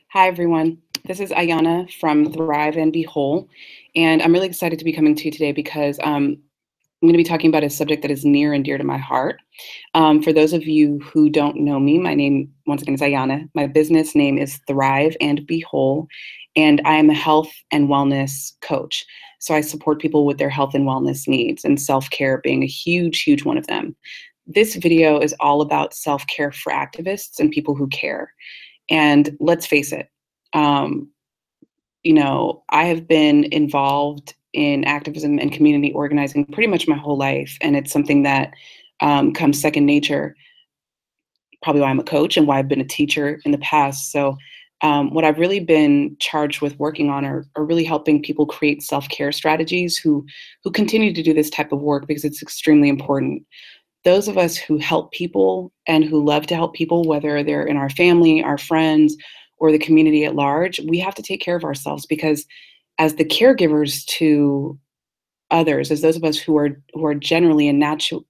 Hi, everyone. This is Ayana from Thrive and Be Whole. And I'm really excited to be coming to you today because I'm going to be talking about a subject that is near and dear to my heart. For those of you who don't know me, my name, once again, is Ayana. My business name is Thrive and Be Whole, and I am a health and wellness coach. So I support people with their health and wellness needs, and self care being a huge, huge one of them. This video is all about self care for activists and people who care. And let's face it, um, I have been involved in activism and community organizing pretty much my whole life, and it's something that comes second nature. Probably why I'm a coach and why I've been a teacher in the past. So, what I've really been charged with working on are really helping people create self-care strategies who continue to do this type of work because it's extremely important. Those of us who help people and who love to help people, whether they're in our family, our friends, or the community at large, we have to take care of ourselves because as the caregivers to others, as those of us who are genuinely and naturally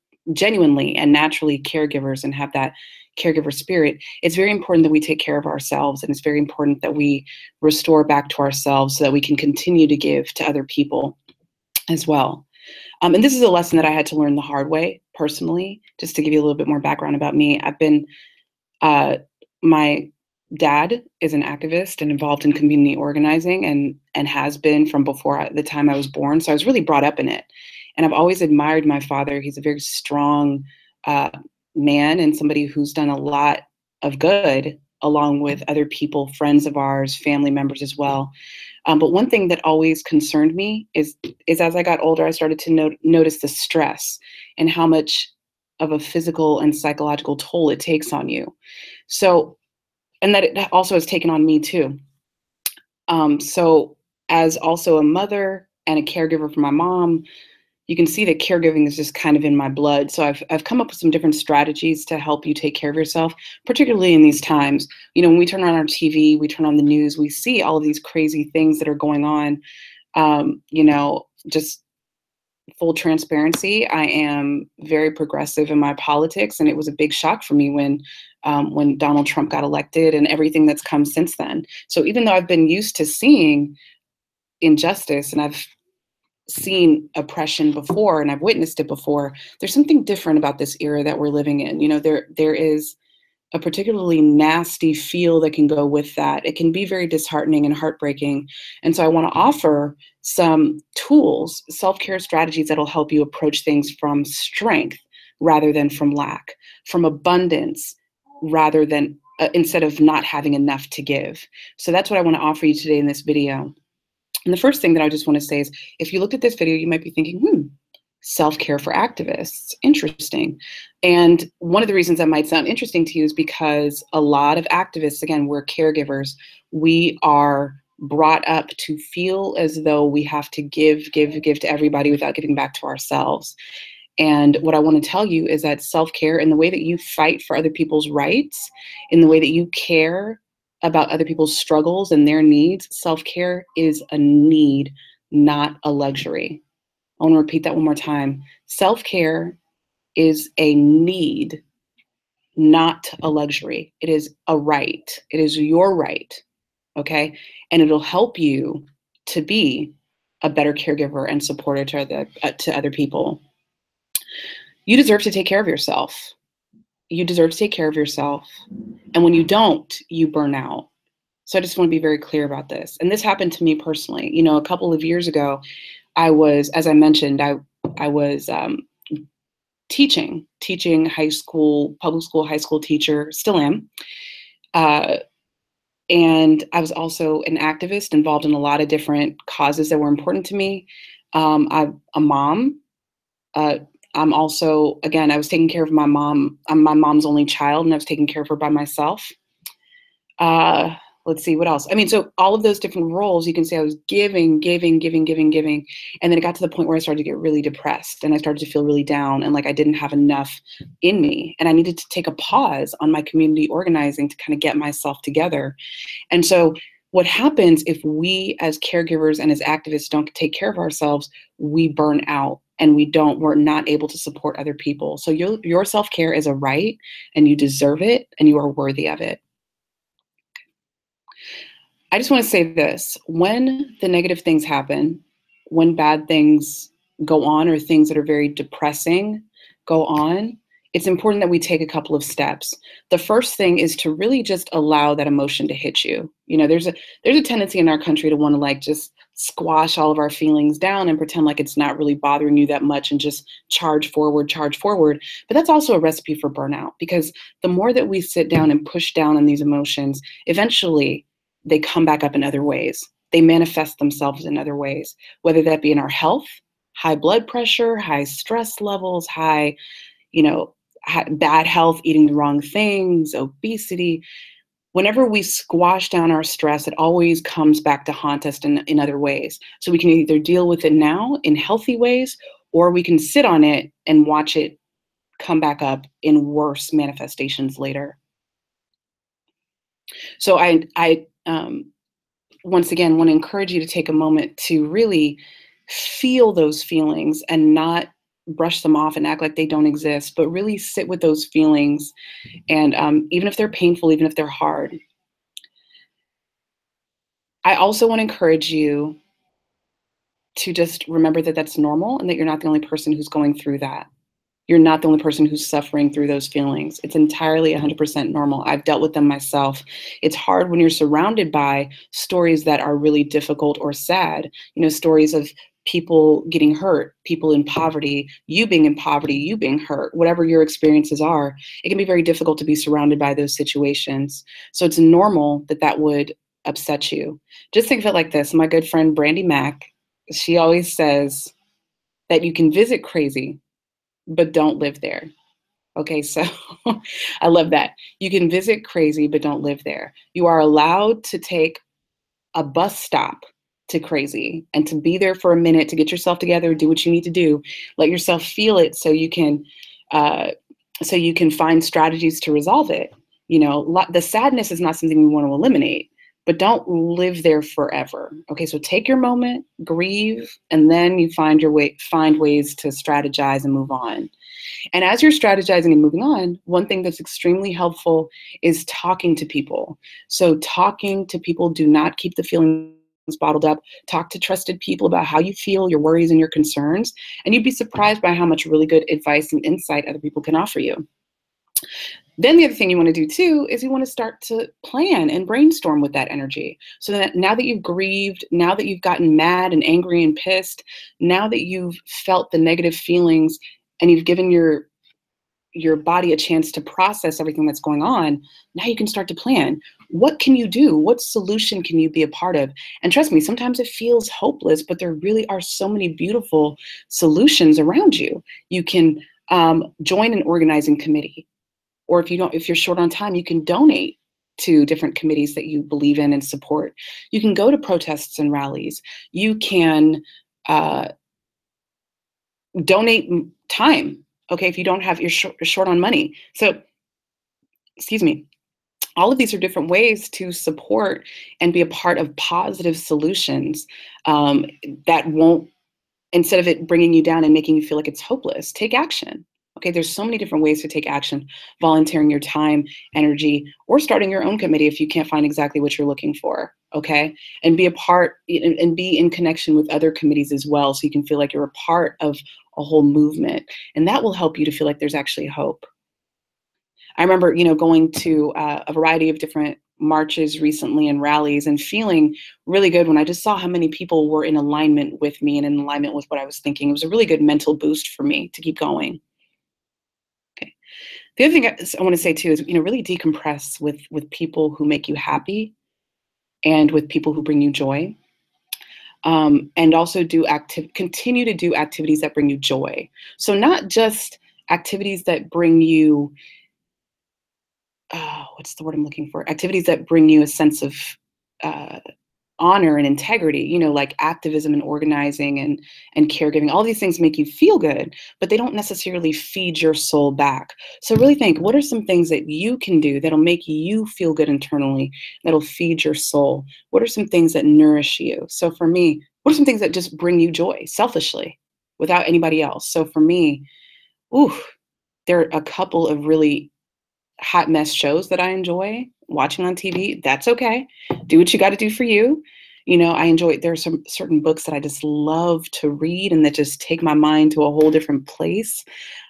caregivers and have that caregiver spirit, it's very important that we take care of ourselves, and it's very important that we restore back to ourselves so that we can continue to give to other people as well. And this is a lesson that I had to learn the hard way personally. Just to give you a little bit more background about me, my dad is an activist and involved in community organizing and has been from before the time I was born. So I was really brought up in it. And I've always admired my father. He's a very strong uh, man and somebody who's done a lot of good along with other people, friends of ours, family members as well. But one thing that always concerned me is as I got older, I started to notice the stress and how much of a physical and psychological toll it takes on you. So, and that it also has taken on me too. So, as also a mother and a caregiver for my mom, you can see that caregiving is just kind of in my blood. So I've come up with some different strategies to help you take care of yourself, particularly in these times. When we turn on our TV, we turn on the news, we see all of these crazy things that are going on. Just full transparency, I am very progressive in my politics, and it was a big shock for me when Donald Trump got elected and everything that's come since then. So even though I've been used to seeing injustice and I've seen oppression before and I've witnessed it before, there's something different about this era that we're living in. There is a particularly nasty feel that can go with that. It can be very disheartening and heartbreaking. And so I want to offer some tools, self-care strategies that'll help you approach things from strength rather than from lack, from abundance rather than instead of not having enough to give. So that's what I want to offer you today in this video. And the first thing that I just want to say is, if you looked at this video, you might be thinking, self-care for activists, interesting. And one of the reasons that might sound interesting to you is because a lot of activists, again, we're caregivers, we are brought up to feel as though we have to give to everybody without giving back to ourselves. And what I want to tell you is that self-care, in the way that you fight for other people's rights, in the way that you care about other people's struggles and their needs, self-care is a need, not a luxury. I want to repeat that one more time. Self-care is a need, not a luxury. It is a right. It is your right, okay? And it'll help you to be a better caregiver and supporter to other people. You deserve to take care of yourself. You deserve to take care of yourself. And when you don't, you burn out. So I just want to be very clear about this. And this happened to me personally. A couple of years ago, I was, as I mentioned, I was teaching high school, public school, high school teacher, still am. And I was also an activist involved in a lot of different causes that were important to me. I'm a mom. I'm also, again, I was taking care of my mom. I'm my mom's only child, and I was taking care of her by myself. Let's see, what else? So all of those different roles, you can say I was giving. And then it got to the point where I started to get really depressed and I started to feel really down and like I didn't have enough in me. And I needed to take a pause on my community organizing to kind of get myself together. And so what happens if we as caregivers and as activists don't take care of ourselves, we burn out and we're not able to support other people. So your self-care is a right and you deserve it and you are worthy of it. I just want to say this. When the negative things happen, when bad things go on or things that are very depressing go on, it's important that we take a couple of steps. The first thing is to really just allow that emotion to hit you. You know, there's a tendency in our country to want to like just squash all of our feelings down and pretend like it's not really bothering you that much and just charge forward, charge forward. But that's also a recipe for burnout, because the more that we sit down and push down on these emotions, eventually they come back up in other ways. They manifest themselves in other ways, whether that be in our health, high blood pressure, high stress levels, high, you know, bad health, eating the wrong things, obesity. Whenever we squash down our stress, it always comes back to haunt us in other ways. So we can either deal with it now in healthy ways, or we can sit on it and watch it come back up in worse manifestations later. So once again, want to encourage you to take a moment to really feel those feelings and not brush them off and act like they don't exist, but really sit with those feelings. And even if they're painful, even if they're hard, I also want to encourage you to just remember that that's normal and that you're not the only person who's going through that. You're not the only person who's suffering through those feelings. It's entirely 100% normal. I've dealt with them myself. It's hard when you're surrounded by stories that are really difficult or sad, you know, stories of people getting hurt, people in poverty, you being hurt, whatever your experiences are. It can be very difficult to be surrounded by those situations. So it's normal that that would upset you. Just think of it like this. My good friend Brandy Mack, she always says that you can visit crazy, but don't live there. Okay, so I love that. You can visit crazy, but don't live there. You are allowed to take a bus stop to crazy and to be there for a minute to get yourself together, do what you need to do, let yourself feel it uh, so you can find strategies to resolve it. You know, the sadness is not something we want to eliminate, but don't live there forever. Okay, so take your moment, grieve, and then you find ways to strategize and move on. And as you're strategizing and moving on, one thing that's extremely helpful is talking to people. So talking to people, do not keep the feelings bottled up. Talk to trusted people about how you feel, your worries and your concerns, and you'd be surprised by how much really good advice and insight other people can offer you. Then the other thing you want to do too is you want to start to plan and brainstorm with that energy. So that now that you've grieved, now that you've gotten mad and angry and pissed, now that you've felt the negative feelings and you've given your body a chance to process everything that's going on, now you can start to plan. What can you do? What solution can you be a part of? And trust me, sometimes it feels hopeless, but there really are so many beautiful solutions around you. You can join an organizing committee. Or if you're short on time, you can donate to different committees that you believe in and support. You can go to protests and rallies. You can donate time. Okay, if you don't have, you're short on money. So, excuse me. All of these are different ways to support and be a part of positive solutions that won't, instead of it bringing you down and making you feel like it's hopeless, take action. Okay, there's so many different ways to take action, volunteering your time, energy, or starting your own committee if you can't find exactly what you're looking for. Okay, and be a part and be in connection with other committees as well, so you can feel like you're a part of a whole movement, and that will help you to feel like there's actually hope. I remember, you know, going to a variety of different marches recently and rallies and feeling really good when I just saw how many people were in alignment with me and in alignment with what I was thinking. It was a really good mental boost for me to keep going. Okay. The other thing I want to say too is, you know, really decompress with people who make you happy and with people who bring you joy. And also continue to do activities that bring you joy. So not just activities that bring you what's the word I'm looking for? Activities that bring you a sense of uh, honor and integrity, you know, like activism and organizing and caregiving. All these things make you feel good, but they don't necessarily feed your soul back. So really think, what are some things that you can do that'll make you feel good internally, that'll feed your soul? What are some things that nourish you? So for me, what are some things that just bring you joy selfishly without anybody else? So for me, ooh, there are a couple of really hot mess shows that I enjoy watching on TV, that's okay. Do what you got to do for you. I enjoy, there are some certain books that I just love to read and that just take my mind to a whole different place,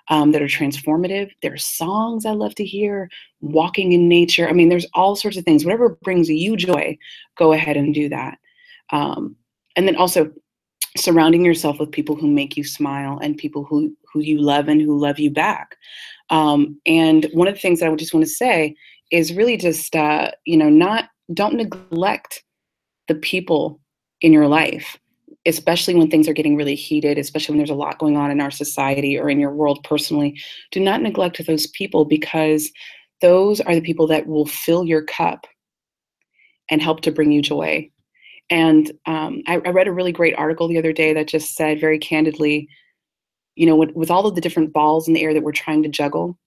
that are transformative. There are songs I love to hear, walking in nature. I mean, there's all sorts of things. Whatever brings you joy, go ahead and do that. And then also surrounding yourself with people who make you smile and people who you love and who love you back. And one of the things that I would just want to say is really just, not, don't neglect the people in your life, especially when things are getting really heated, especially when there's a lot going on in our society or in your world personally. Do not neglect those people, because those are the people that will fill your cup and help to bring you joy. And I read a really great article the other day that just said very candidly, with all of the different balls in the air that we're trying to juggle,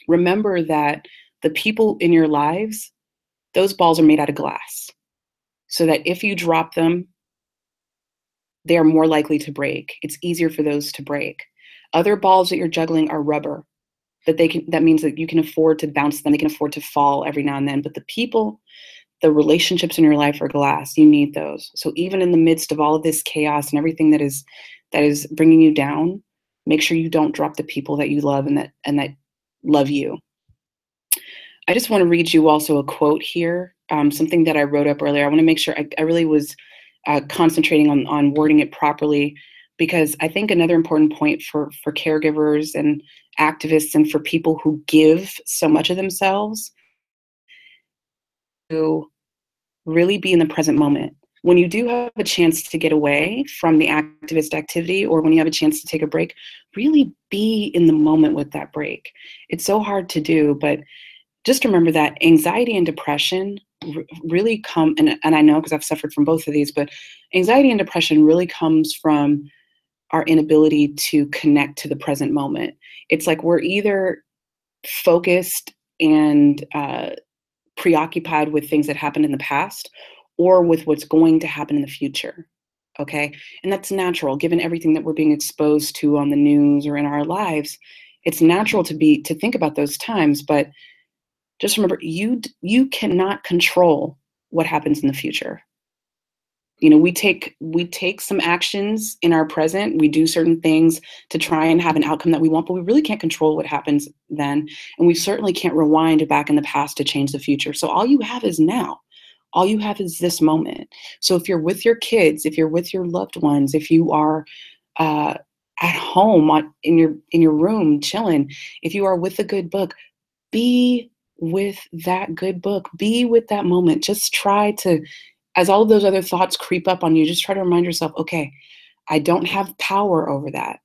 remember that the people in your lives, those balls are made out of glass. So that if you drop them, they are more likely to break. It's easier for those to break. Other balls that you're juggling are rubber, that means that you can afford to bounce them. They can afford to fall every now and then. But the people, the relationships in your life are glass. You need those. So even in the midst of all of this chaos and everything that is bringing you down, make sure you don't drop the people that you love and that love you. I just want to read you also a quote here, something that I wrote up earlier. I want to make sure I really was concentrating on wording it properly, because I think another important point for caregivers and activists and for people who give so much of themselves, to really be in the present moment. When you do have a chance to get away from the activist activity, or when you have a chance to take a break, really be in the moment with that break. It's so hard to do, but just remember that anxiety and depression really come, and I know because I've suffered from both of these, but anxiety and depression really comes from our inability to connect to the present moment. It's like we're either focused and preoccupied with things that happened in the past, or with what's going to happen in the future. Okay. And that's natural given everything that we're being exposed to on the news or in our lives. It's natural to think about those times, but just remember, you cannot control what happens in the future. We take some actions in our present. We do certain things to try and have an outcome that we want, but we really can't control what happens then. And we certainly can't rewind back in the past to change the future. So all you have is now. All you have is this moment. So if you're with your kids, if you're with your loved ones, if you are at home in your room chilling, if you are with a good book, be with that good book. Be with that moment. Just try to, as all of those other thoughts creep up on you, just try to remind yourself, okay, I don't have power over that.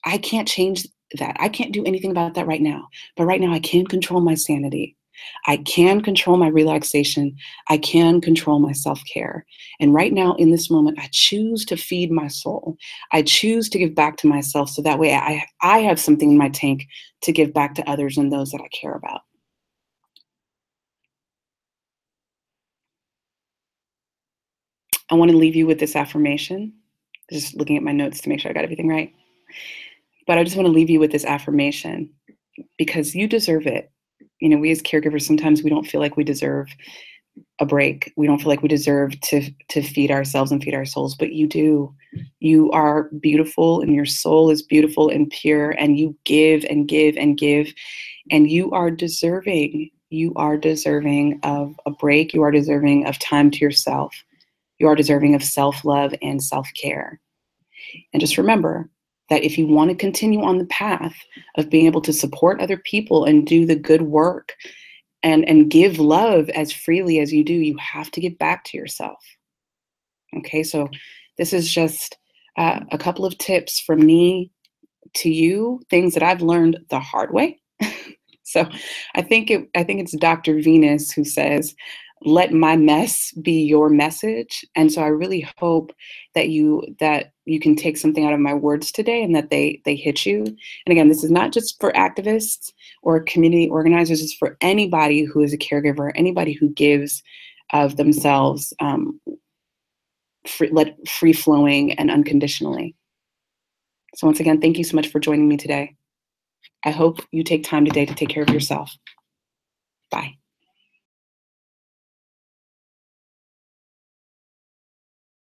I can't change that. I can't do anything about that right now. But right now I can control my sanity. I can control my relaxation. I can control my self-care. And right now in this moment, I choose to feed my soul. I choose to give back to myself, so that way I have something in my tank to give back to others and those that I care about. I want to leave you with this affirmation. Just looking at my notes to make sure I got everything right. But I just want to leave you with this affirmation, because you deserve it. We as caregivers, sometimes we don't feel like we deserve a break. We don't feel like we deserve to feed ourselves and feed our souls, but you do. You are beautiful, and your soul is beautiful and pure, and you give and give and give, and you are deserving. You are deserving of a break. You are deserving of time to yourself. You are deserving of self-love and self-care. And just remember that if you want to continue on the path of being able to support other people and do the good work and give love as freely as you do, you have to give back to yourself. Okay, so this is just a couple of tips from me to you, things that I've learned the hard way. So I think it's Dr. Venus who says, "Let my mess be your message." And so I really hope that you can take something out of my words today, and that they hit you. And again, this is not just for activists or community organizers. It's for anybody who is a caregiver, anybody who gives of themselves, free flowing and unconditionally. So once again, thank you so much for joining me today. I hope you take time today to take care of yourself. Bye.